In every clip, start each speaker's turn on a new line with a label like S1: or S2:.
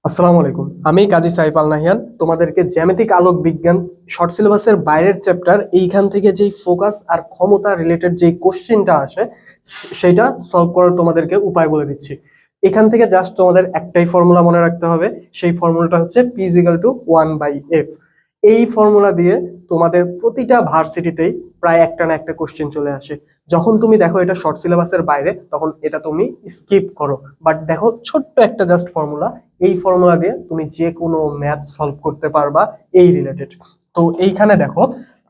S1: আসসালামু আলাইকুম, আমি কাজী সাইফ আল নাহিয়ান তোমাদেরকে জ্যামিতিক আলোক বিজ্ঞান শর্ট সিলেবাসের বাইরের চ্যাপ্টার এইখান থেকে যেই ফোকাস আর ক্ষমতা রিলেটেড যেই কোশ্চেনটা আসে সেটা সলভ করার তোমাদেরকে উপায় বলে দিচ্ছি। এখান থেকে জাস্ট তোমাদের একটাই ফর্মুলা মনে রাখতে হবে, সেই ফর্মুলাটা হচ্ছে P = 1/f। এই ফর্মুলা দিয়ে তোমাদের প্রতিটা ভার্সিটিতেই প্রায় একটা না একটা কোশ্চেন চলে আসে। যখন তুমি দেখো এটা শর্ট সিলেবাসের বাইরে তখন এটা তুমি স্কিপ করো, বাট দেখো ছোট্ট একটা জাস্ট ফর্মুলা, এই ফর্মুলা দিয়ে তুমি যে কোনো ম্যাথ সলভ করতে পারবা এই রিলেটেড। তো এইখানে দেখো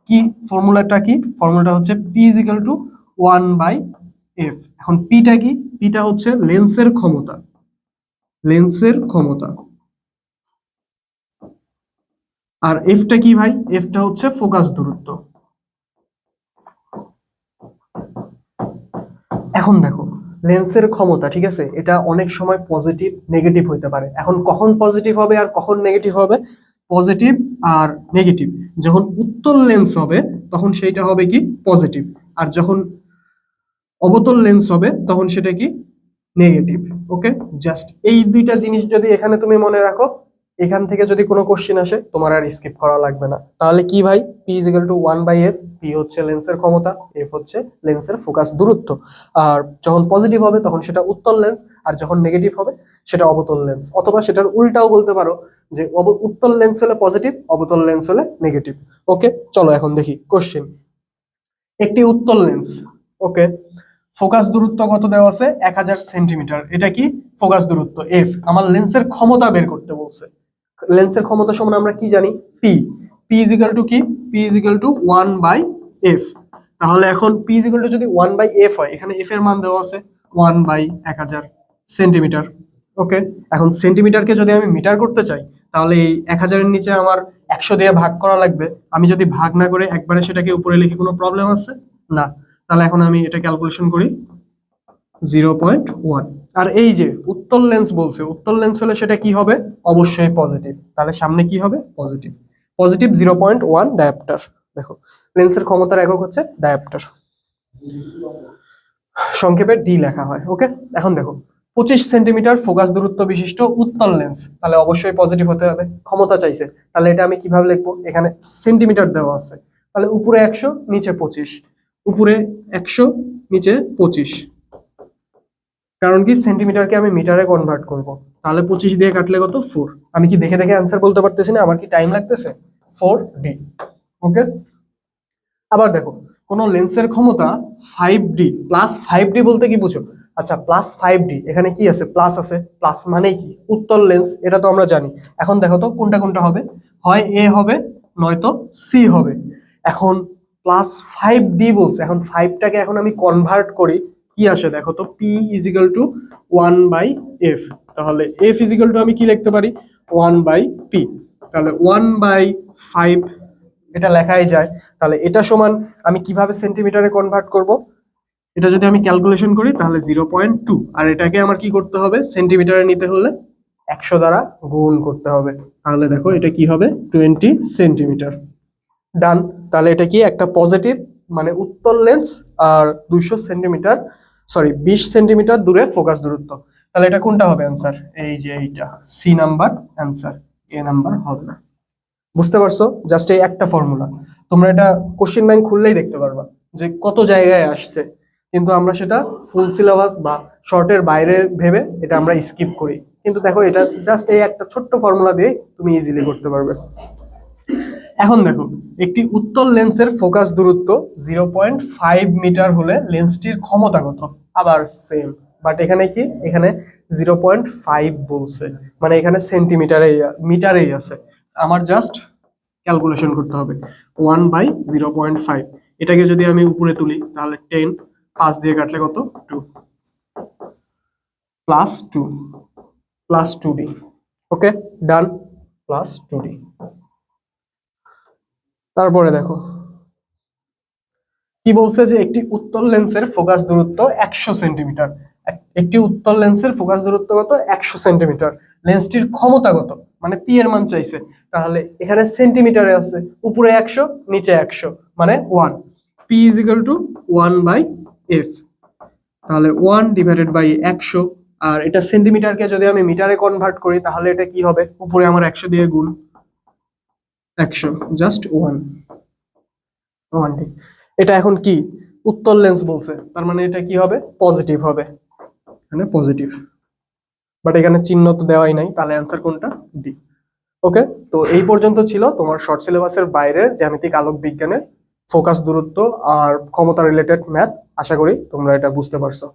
S1: কি ফর্মুলাটা, কি ফর্মুলাটা হচ্ছে P = 1/f। এখন পিটা কি? পিটা হচ্ছে লেন্সের ক্ষমতা, লেন্সের ক্ষমতা। আর এফটা কি ভাই? এফটা হচ্ছে ফোকাস দূরত্ব। এখন দেখো লেন্সের ক্ষমতা, ঠিক আছে, এটা অনেক সময় পজিটিভ নেগেটিভ হইতে পারে। এখন কখন পজিটিভ হবে আর কখন নেগেটিভ হবে? পজিটিভ আর নেগেটিভ যখন উত্তল লেন্স হবে তখন সেইটা হবে কি পজিটিভ, আর যখন অবতল লেন্স হবে তখন সেটা কি নেগেটিভ। ওকে, জাস্ট এই দুইটা জিনিস যদি এখানে তুমি মনে রাখো, এখান থেকে যদি কোনো কোশ্চেন আসে তোমার আর স্কিপ করা লাগবে না। তাহলে কি ভাই? P = 1/f। P হচ্ছে লেন্সের ক্ষমতা, F হচ্ছে লেন্সের ফোকাস দূরত্ব। আর যখন পজিটিভ হবে তখন সেটা উত্তল লেন্স, আর যখন নেগেটিভ হবে সেটা অবতল লেন্স। অথবা সেটার উল্টাও বলতে পারো যে উত্তল লেন্স হলে পজিটিভ, অবতল লেন্স হলে নেগেটিভ। ওকে, চলো এখন দেখি কোশ্চেন। একটি উত্তল লেন্স, ওকে, ফোকাস দূরত্ব কত দেওয়া আছে? 1000 সেন্টিমিটার। এটা কি ফোকাস দূরত্ব এফ। আমার লেন্সের ক্ষমতা বের করতে বলছে। লেন্সের ক্ষমতা সমান আমরা কি জানি? P. P is equal to কি? P is equal to 1/f। তাহলে এখন পি ইজ ইকাল টু যদি 1/f হয়, এখানে এফ এর মান দেওয়া আছে 1/1000 সেন্টিমিটার। ওকে, এখন সেন্টিমিটারকে যদি আমি মিটার করতে চাই তাহলে এই 1000 এর নিচে আমার 100 দিয়ে ভাগ করা লাগবে। আমি যদি ভাগ না করে একবারে সেটাকে উপরে লিখি কোনো প্রবলেম আছে? না। তাহলে এখন আমি এটা ক্যালকুলেশন করি 0.1। আর এই যে উত্তল লেন্স বলছে, উত্তল লেন্স হলে সেটা কি হবে? অবশ্যই পজিটিভ। তাহলে সামনে কি হবে? পজিটিভ। Positive 0.1 dioptre. দেখো লেন্সের ক্ষমতার একক হচ্ছে ডায়াপ্টার, সংক্ষেপে ডি লেখা হয়। ওকে, এখন দেখো 25 সেন্টিমিটার ফোকাস দূরত্ব বিশিষ্ট উত্তল লেন্স, তাহলে অবশ্যই পজিটিভ হতে হবে। ক্ষমতা চাইছে, তাহলে এটা আমি কিভাবে লিখবো? এখানে সেন্টিমিটার দেওয়া আছে, তাহলে উপরে 100 নিচে 25, উপরে 100 নিচে 25। কারণ কি সেন্টিমিটারকে আমি মিটারে কনভার্ট করব, তাহলে 25 দিয়ে কাটলে কত? 4। আমি কি দেখে দেখে অ্যান্সার বলতে পারতেছি না? আমার কি টাইম লাগতেছে? 4D। ওকে, আবার দেখো কোন লেন্সের ক্ষমতা 5D প্লাস 5D বলতে কি বুঝো? আচ্ছা, প্লাস 5D এখানে কি আছে? প্লাস আছে। প্লাস মানে কি? উত্তল লেন্স, এটা তো আমরা জানি। এখন দেখো তো কোনটা কোনটা হবে, হয় এ হবে নয়তো সি হবে। এখন প্লাস 5D বলছে, এখন 5টাকে এখন আমি কনভার্ট করি, কি আসে দেখো তো? P = 1/f। তাহলে F = আমি কি লিখতে পারি? 1/p। তাহলে 1/5 এটা লেখাই যায়। তাহলে এটা সমান আমি কিভাবে সেন্টিমিটারে কনভার্ট করব? এটা যদি আমি ক্যালকুলেশন করি তাহলে 0.2, আর এটাকে আমার কি করতে হবে? সেন্টিমিটারে নিতে হলে 100 দ্বারা গুণ করতে হবে। তাহলে দেখো এটা কি হবে? 20 সেন্টিমিটার। ডান। তাহলে এটা কি একটা পজিটিভ, মানে উত্তল লেন্স, আর 200 সেন্টিমিটার, সরি 20 সেন্টিমিটার দূরে ফোকাস দূরত্ব। তাহলে এটা কোনটা হবে অ্যান্সার? এই যে এইটা সি নাম্বার অ্যান্সার, এ নাম্বার হবে না। বুঝতে পারছো? জাস্ট এই একটা ফর্মুলা তোমরা এটা কোশ্চেন ব্যাংক খুললেই দেখতে পারবা যে কত জায়গায় আসছে, কিন্তু আমরা সেটা ফুল সিলেবাস বা শর্টের বাইরে ভেবে এটা আমরা স্কিপ করি। কিন্তু দেখো এটা জাস্ট এই একটা ছোট্ট ফর্মুলা দিয়ে তুমি ইজিলি করতে পারবে। এখন দেখো একটি উত্তল লেন্সের ফোকাস দূরত্ব 0.5 মিটার হলে লেন্সটির ক্ষমতা কত? আবার সেম, বাট এখানে কি? এখানে 0.5 বলছে, মানে এখানে সেন্টিমিটারেই মিটারেই আছে। আমার জাস্ট ক্যালকুলেশন করতে হবে 1/0.5। এটাকে যদি আমি উপরে তুলি তাহলে 10, 5 দিয়ে কাটলে কত? 2, প্লাস 2, প্লাস 2D। ওকে, ডান, প্লাস 2D। তারপরে দেখো কি বলছে, যে একটি উত্তল লেন্সের ফোকাস দূরত্ব 100 সেন্টিমিটার। একটি উত্তল লেন্সের ফোকাস দূরত্ব কত? 100 সেন্টিমিটার। লেন্সটির ক্ষমতা কত? মানে পি এর মান চাইছে। তাহলে এখানে সেন্টিমিটারে আছে, উপরে 100 নিচে 100 মানে 1। P = 1/f। তাহলে 1/100, আর এটা সেন্টিমিটারকে যদি আমি মিটারে কনভার্ট করি তাহলে এটা কি হবে, উপরে আমার 100 দিয়ে গুণ, 100 জাস্ট ওয়ান, ঠিক। এটা এখন কি উত্তল লেন্স বলছে, তার মানে এটা কি হবে, পজিটিভ হবে, মানে পজিটিভ, বাট এখানে চিহ্ন তো দেওয়াই নাই, তাহলে অ্যান্সার কোনটা, ডি। ওকে, তো এই পর্যন্ত ছিল তোমার শর্ট সিলেবাসের বাইরের জ্যামিতিক আলোক বিজ্ঞানের ফোকাস, দূরত্ব আর ক্ষমতা রিলেটেড ম্যাথ। আশা করি তোমরা এটা বুঝতে পারছো।